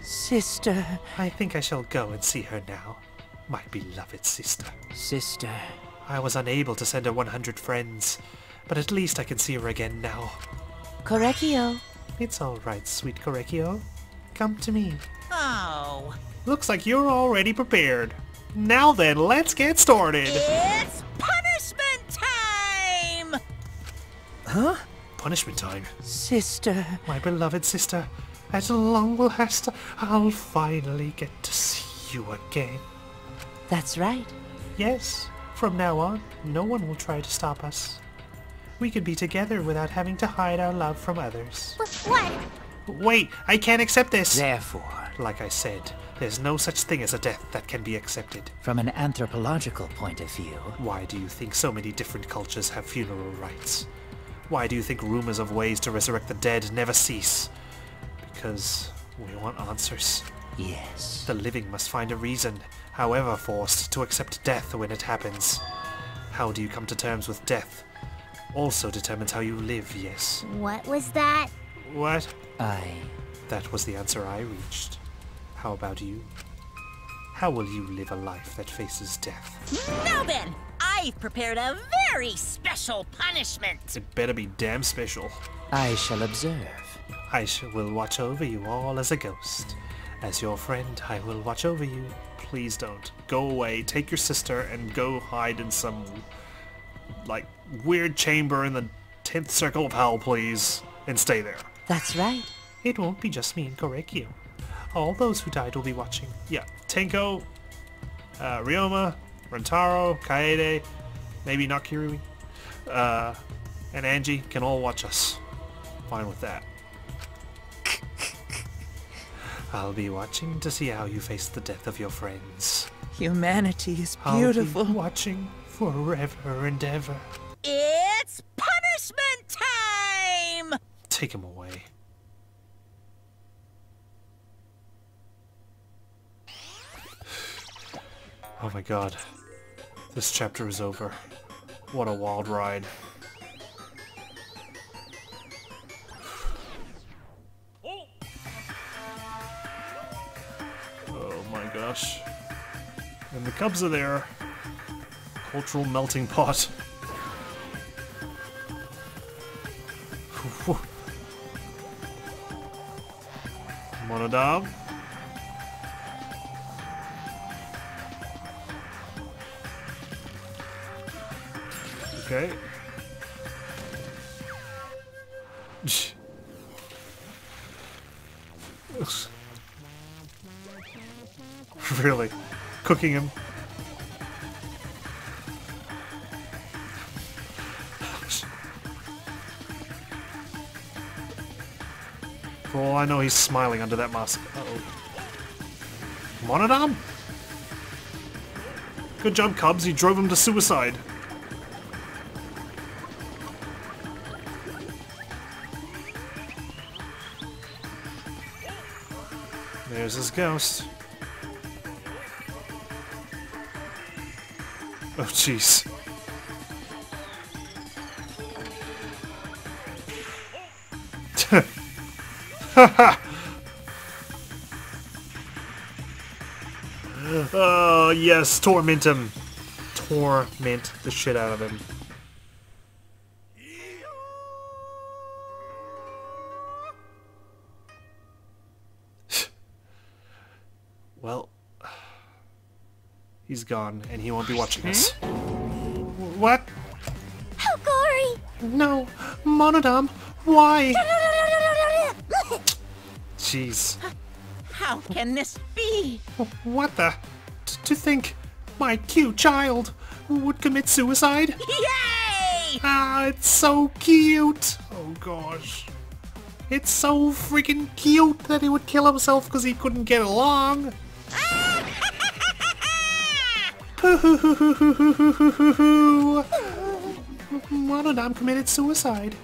Sister. I think I shall go and see her now. My beloved sister. Sister. I was unable to send her 100 friends, but at least I can see her again now. Korekiyo. It's alright, sweet Korekiyo. Come to me. Oh. Looks like you're already prepared. Now then, let's get started! It's punishment time! Huh? Punishment time? Sister. My beloved sister, at long last, I'll finally get to see you again. That's right. Yes, from now on, no one will try to stop us. We could be together without having to hide our love from others. What? Wait, I can't accept this! Therefore... Like I said, there's no such thing as a death that can be accepted. From an anthropological point of view... Why do you think so many different cultures have funeral rites? Why do you think rumors of ways to resurrect the dead never cease? Because we want answers. Yes. The living must find a reason, however forced, to accept death when it happens. How do you come to terms with death? Also determines how you live, yes. What was that? What? That was the answer I reached. How about you? How will you live a life that faces death? Now then, I've prepared a very special punishment. It better be damn special. I shall observe. I will watch over you all as a ghost. As your friend, I will watch over you. Please don't. Go away, take your sister, and go hide in some, like, weird chamber in the 10th circle of hell, please. And stay there. That's right. It won't be just me and Korekiyo. All those who died will be watching. Yeah, Tenko, Ryoma, Rentaro, Kaede, maybe not Kirui, and Angie can all watch us. Fine with that. I'll be watching to see how you face the death of your friends. Humanity is beautiful. I'll be watching forever and ever. It's punishment time! Take him away. Oh my god. This chapter is over. What a wild ride. Oh my gosh. And the cubs are there. Cultural melting pot. Monodam. Okay. Really? Cooking him? For all I know, he's smiling under that mask. Uh-oh. Monodam? Good job, Cubs. You drove him to suicide. There's his ghost. Oh, jeez. Oh, yes, torment him. Torment the shit out of him. Well, he's gone, and he won't be watching us. What? How gory! No, Monodam, why? Jeez. How can this be? What the? To think my cute child would commit suicide? Yay! Ah, it's so cute. Oh gosh. It's so freaking cute that he would kill himself because he couldn't get along. Monodam committed suicide.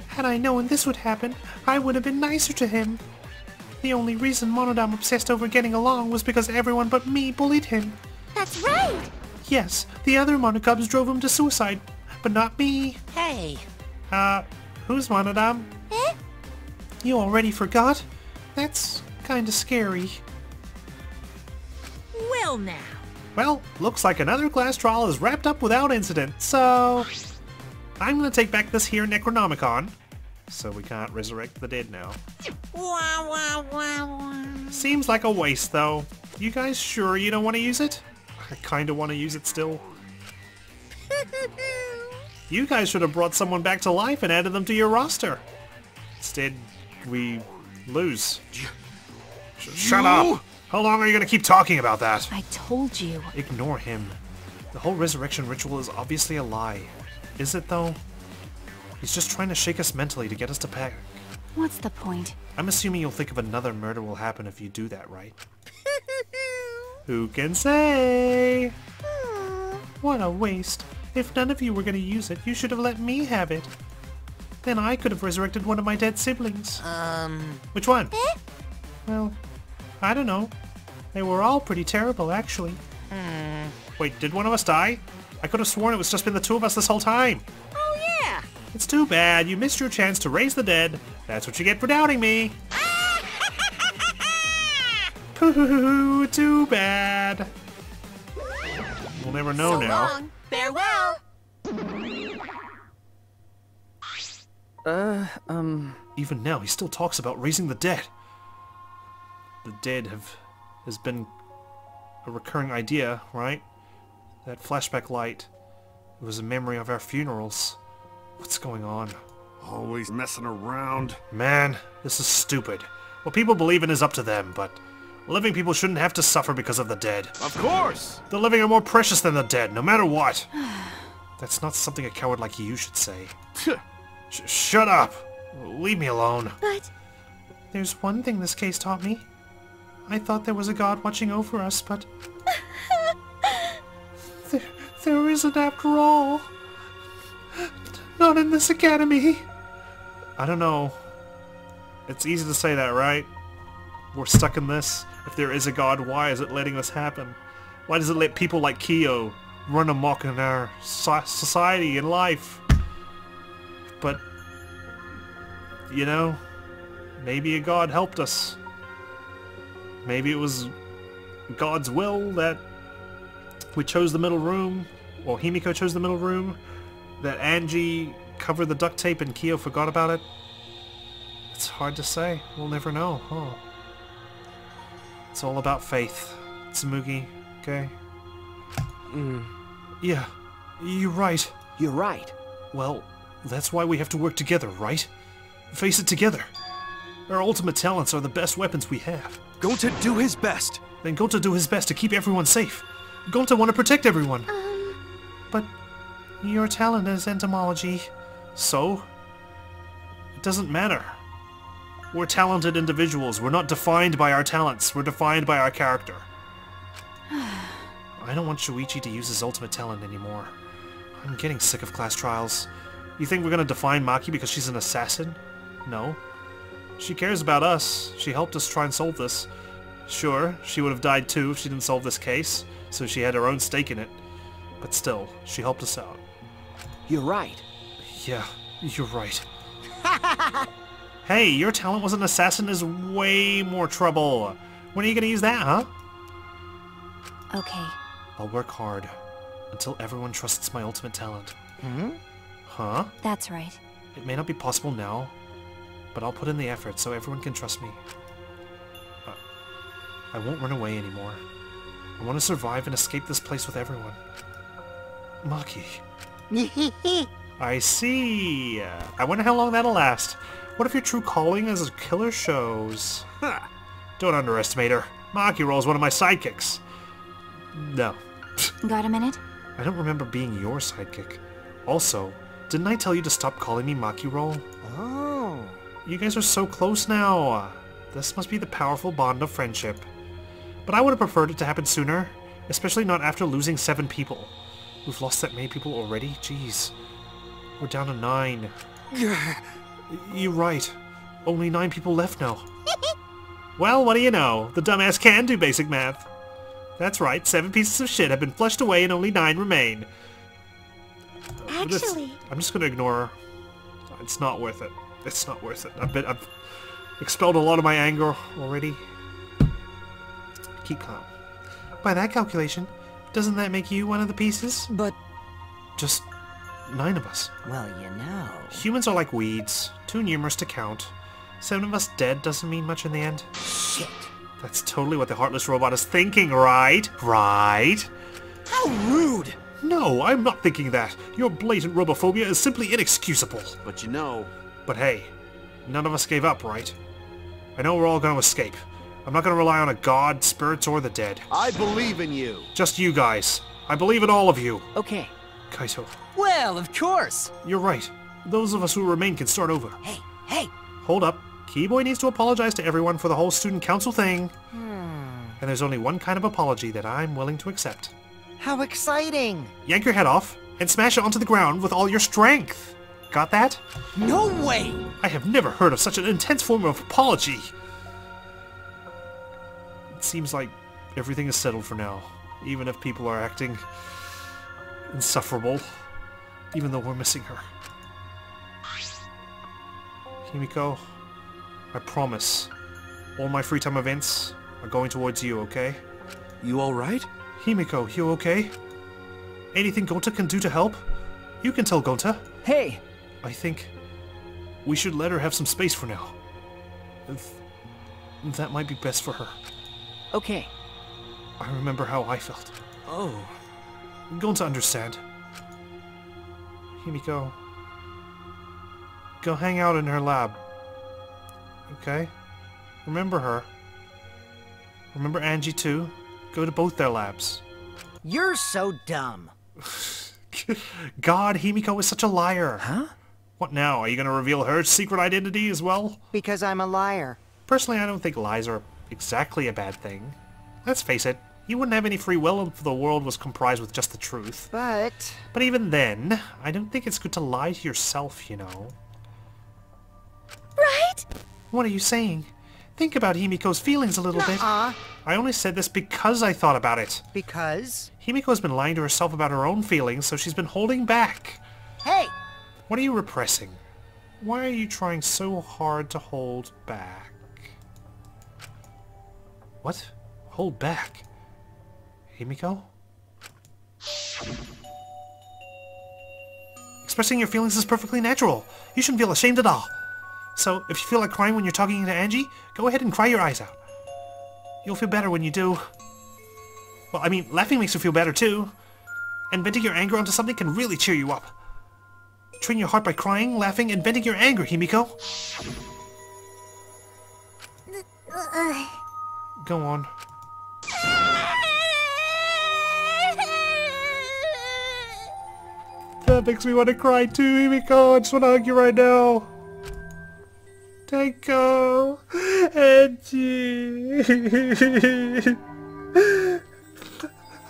Had I known this would happen, I would have been nicer to him. The only reason Monodam obsessed over getting along was because everyone but me bullied him. That's right! Yes, the other Monocubs drove him to suicide, but not me. Hey. Who's Monodam? Eh? You already forgot? That's kinda scary. Well now. Well, looks like another class trial is wrapped up without incident, so... I'm gonna take back this here Necronomicon, so we can't resurrect the dead now. Wah, wah, wah, wah. Seems like a waste, though. You guys sure you don't want to use it? I kinda want to use it still. You guys should have brought someone back to life and added them to your roster. Instead, we lose. Shut up! How long are you gonna keep talking about that? I told you. Ignore him. The whole resurrection ritual is obviously a lie. Is it, though? He's just trying to shake us mentally to get us to pack. What's the point? I'm assuming you'll think of another murder will happen if you do that, right? Who can say? What a waste. If none of you were going to use it, you should have let me have it. Then I could have resurrected one of my dead siblings. Which one? Well, I don't know. They were all pretty terrible, actually. Wait, did one of us die? I could have sworn it was just been the two of us this whole time. Oh yeah. It's too bad. You missed your chance to raise the dead. That's what you get for doubting me. Too bad. We'll never know So now. long. Farewell. Even now, he still talks about raising the dead. The dead has been a recurring idea, right? That flashback light. It was a memory of our funerals. What's going on? Always messing around. Man, this is stupid. What people believe in is up to them, but living people shouldn't have to suffer because of the dead. Of course! The living are more precious than the dead, no matter what. That's not something a coward like you should say. Shut up! Leave me alone. But... There's one thing this case taught me. I thought there was a god watching over us, but... there isn't after all. Not in this academy. I don't know. It's easy to say that, right? We're stuck in this. If there is a god, why is it letting this happen? Why does it let people like Kiyo run amok in our society and life? But, you know, maybe a god helped us. Maybe it was God's will that we chose the middle room, or Himiko chose the middle room, that Angie covered the duct tape and Kiyo forgot about it. It's hard to say. We'll never know, huh? It's all about faith, Tsumugi, okay? Yeah, you're right. You're right. Well, that's why we have to work together, right? Face it together. Our ultimate talents are the best weapons we have. Gonta do his best. Then Gonta do his best to keep everyone safe. Gonta want to protect everyone. But your talent is entomology, so it doesn't matter. We're talented individuals. We're not defined by our talents. We're defined by our character. I don't want Shuichi to use his ultimate talent anymore. I'm getting sick of class trials. You think we're gonna define Maki because she's an assassin? No. She cares about us. She helped us try and solve this. Sure, she would have died too if she didn't solve this case, so she had her own stake in it. But still, she helped us out. You're right. Yeah, you're right. Hey, your talent was an assassin is way more trouble. When are you gonna use that, huh? Okay. I'll work hard until everyone trusts my ultimate talent. Hmm? Huh? That's right. It may not be possible now, but I'll put in the effort so everyone can trust me. I won't run away anymore. I want to survive and escape this place with everyone. Maki. I see. I wonder how long that'll last. What if your true calling is a killer shows? Don't underestimate her. Maki rolls one of my sidekicks. No. Got a minute? I don't remember being your sidekick. Also, didn't I tell you to stop calling me Maki Roll? Oh. You guys are so close now. This must be the powerful bond of friendship. But I would have preferred it to happen sooner, especially not after losing 7 people. We've lost that many people already? Jeez. We're down to 9. You're right. Only 9 people left now. Well, what do you know? The dumbass can do basic math. That's right, 7 pieces of shit have been flushed away and only 9 remain. Actually... I'm just gonna ignore her. It's not worth it. It's not worth it. I've expelled a lot of my anger already. Keep calm. By that calculation, doesn't that make you one of the pieces? But... Just 9 of us. Well, you know. Humans are like weeds, too numerous to count. 7 of us dead doesn't mean much in the end. Shit. That's totally what the heartless robot is thinking, right? Right? How rude! No, I'm not thinking that. Your blatant robophobia is simply inexcusable. But you know... But hey, none of us gave up, right? I know we're all gonna escape. I'm not gonna rely on a god, spirits, or the dead. I believe in you. Just you guys. I believe in all of you. okay. Kaito, Well, of course. you're right. Those of us who remain can start over. Hey. Hold up. Keyboy needs to apologize to everyone for the whole student council thing. And there's only one kind of apology that I'm willing to accept. How exciting! Yank your head off and smash it onto the ground with all your strength. Got that? No way! I have never heard of such an intense form of apology. It seems like everything is settled for now, even if people are acting insufferable, even though we're missing her. Himiko, I promise, all my free time events are going towards you, okay? You alright? Himiko, you okay? Anything Gonta can do to help? You can tell Gonta. Hey! I think we should let her have some space for now. That might be best for her. Okay. I remember how I felt. Oh. Going to understand. Himiko, go hang out in her lab. Okay? Remember her. Remember Angie too? Go to both their labs. You're so dumb. God, Himiko is such a liar. Huh? What now? Are you going to reveal her secret identity as well? Because I'm a liar. Personally, I don't think lies are exactly a bad thing. Let's face it, you wouldn't have any free will if the world was comprised with just the truth. But... But even then, I don't think it's good to lie to yourself, you know. Right? What are you saying? Think about Himiko's feelings a little bit. I only said this because I thought about it. Because? Himiko's been lying to herself about her own feelings, so she's been holding back. Hey! What are you repressing? Why are you trying so hard to hold back? What? Hold back? Himiko? Expressing your feelings is perfectly natural. You shouldn't feel ashamed at all. So, if you feel like crying when you're talking to Angie, go ahead and cry your eyes out. You'll feel better when you do. Well, I mean, laughing makes you feel better too. And venting your anger onto something can really cheer you up. Train your heart by crying, laughing, and venting your anger, Himiko. Go on. That makes me want to cry too, Himiko. I just want to hug you right now. Tenko! Angie!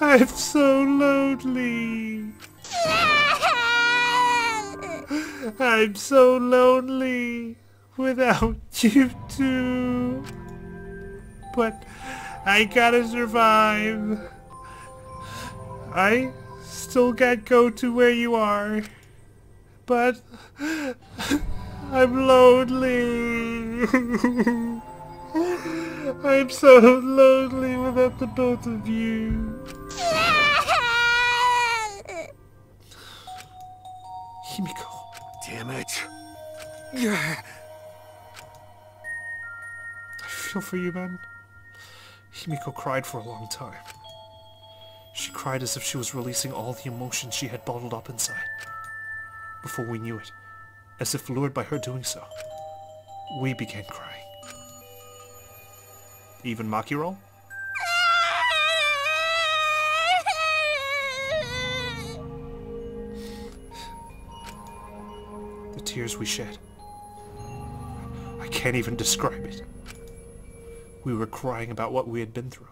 I'm so lonely! I'm so lonely without you two! But I gotta survive. I still can't go to where you are. But I'm lonely. I'm so lonely without the both of you. Himiko. Damn it. I feel for you, man. Himiko cried for a long time. She cried as if she was releasing all the emotions she had bottled up inside. Before we knew it, as if lured by her doing so, we began crying. Even Maki roll? The tears we shed. I can't even describe it. We were crying about what we had been through,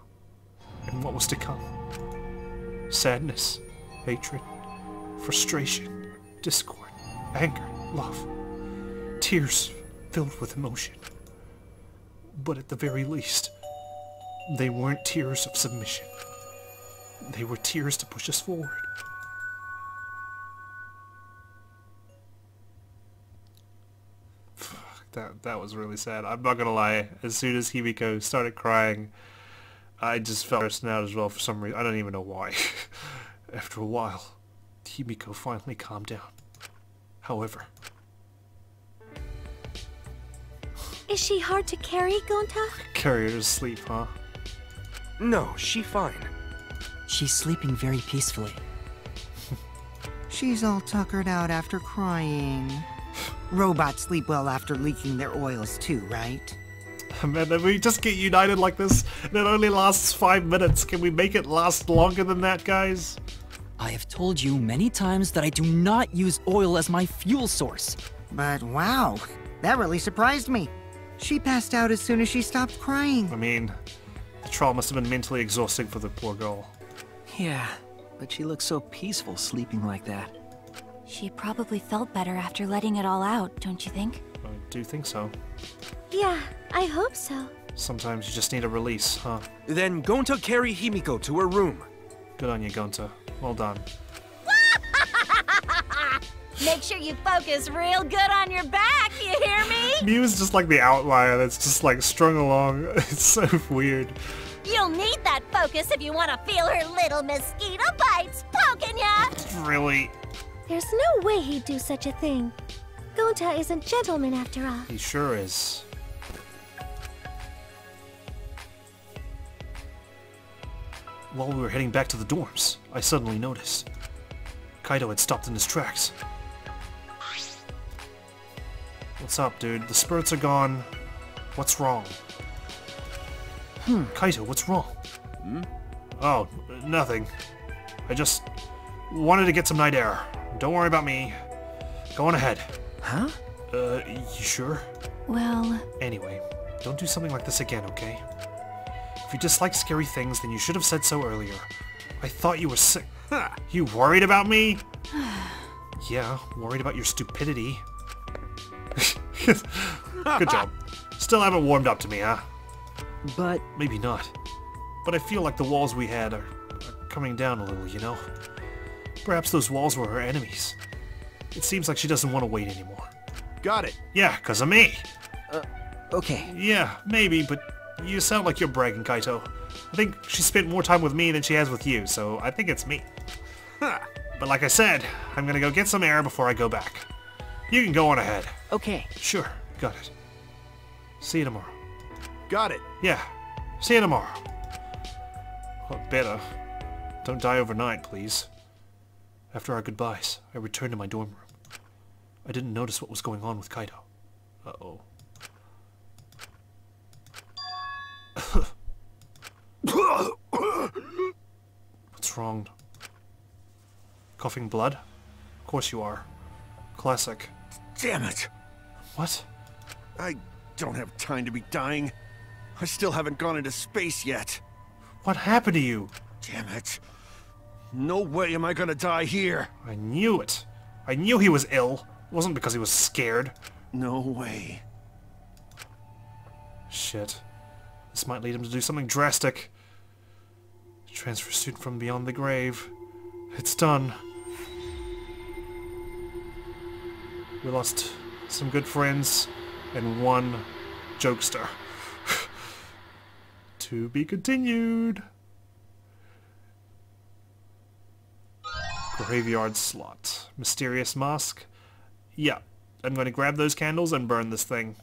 and what was to come. Sadness, hatred, frustration, discord, anger, love. Tears filled with emotion. But at the very least, they weren't tears of submission. They were tears to push us forward. That was really sad. I'm not gonna lie. As soon as Himiko started crying, I just felt stressed out as well for some reason. I don't even know why. After a while, Himiko finally calmed down. However... Is she hard to carry, Gonta? Carry her to sleep, huh? No, she fine. She's sleeping very peacefully. She's all tuckered out after crying. Robots sleep well after leaking their oils too, right? Man, if we just get united like this, and it only lasts 5 minutes, can we make it last longer than that, guys? I have told you many times that I do not use oil as my fuel source. But wow, that really surprised me. She passed out as soon as she stopped crying. I mean, the trial must have been mentally exhausting for the poor girl. Yeah, but she looks so peaceful sleeping like that. She probably felt better after letting it all out, don't you think? I do think so. Yeah, I hope so. Sometimes you just need a release, huh? Then Gonta carry Himiko to her room. Good on you, Gonta. Well done. Make sure you focus real good on your back, you hear me? Mew is just like the outlier that's just like strung along. It's so weird. You'll need that focus if you want to feel her little mosquito bites poking ya! Really? There's no way he'd do such a thing. Gonta is a gentleman after all. He sure is. While we were heading back to the dorms, I suddenly noticed Kaito had stopped in his tracks. What's up, dude? The spurts are gone. What's wrong? Kaito, what's wrong? Oh, nothing. I just wanted to get some night air. Don't worry about me. Go on ahead. Huh? You sure? Well... Anyway, don't do something like this again, okay? If you dislike scary things, then you should have said so earlier. I thought you were sick. You worried about me? Yeah, worried about your stupidity. Good job. Still haven't warmed up to me, huh? But... Maybe not. But I feel like the walls we had are coming down a little, you know? Perhaps those walls were her enemies. It seems like she doesn't want to wait anymore. Got it. Yeah, 'cause of me. Okay. Yeah, maybe, but you sound like you're bragging, Kaito. I think she spent more time with me than she has with you, so I think it's me. But like I said, I'm gonna go get some air before I go back. You can go on ahead. Okay. Sure, got it. See you tomorrow. Got it. Yeah, see you tomorrow. Well, better. Don't die overnight, please. After our goodbyes, I returned to my dorm room. I didn't notice what was going on with Kaito. Uh-oh. What's wrong? Coughing blood? Of course you are. Classic. Damn it. What? I don't have time to be dying. I still haven't gone into space yet. What happened to you? Damn it. No way am I gonna die here. I knew it. I knew he was ill. It wasn't because he was scared. No way. Shit. This might lead him to do something drastic. Transfer student from beyond the grave. It's done. We lost some good friends and one jokester. To be continued. Graveyard slot. Mysterious mask. Yeah, I'm going to grab those candles and burn this thing.